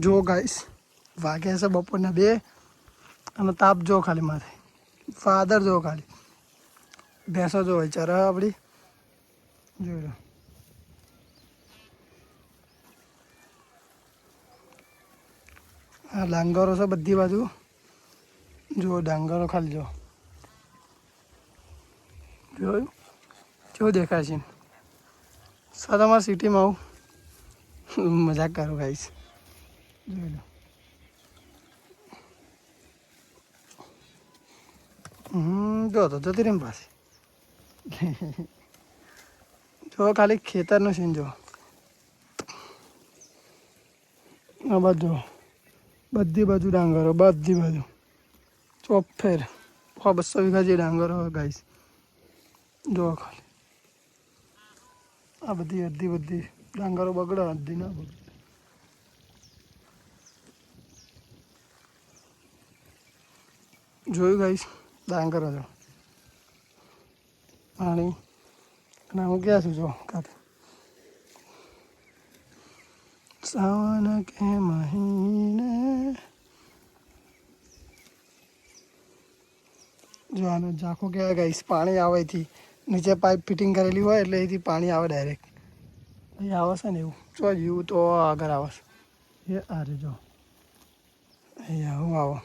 જો ગાઈસ વાગ્યા છે બપોરના 2 અને તાપ જો ખાલી માથે ફાદર જો ખાલી ભેંસો જો ચરા આપણી જોઈ લો આ ડાંગરો છે બધી બાજુ જો ડાંગરો ખાલી જો જોયું કેવું દેખાય છે સર તમારા સિટીમાં આવું મજાક કરો ગાઈસ જોઈ લો જો તો જતી રહી પાસે જો ખાલી ખેતરનું સીન જો આ બાજુ બધી બાજુ ડાંગરો બધી બાજુ ચોફેર 200 વીઘા જે ડાંગરો હોય ગાઈસ જો ખાલી આ બધી ડાંગરો બગડે અડધી ના બગડે જોયું ગાઈસ ડાંગરો જો પાણી અને હું ક્યાં છું જો કાંઠે સાવન કે મહિને જો આનો ઝાંખો કહેવાય ગાઈસ પાણી આવે અહીંથી નીચે પાઇપ ફિટિંગ કરેલી હોય એટલે અહીંથી પાણી આવે ડાયરેક્ટ અહીં આવે છે ને એવું જો જીવું તો આગળ આવે છે એ અરે જો અહીંયા હું આવો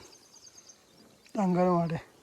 ડાંગરો માટે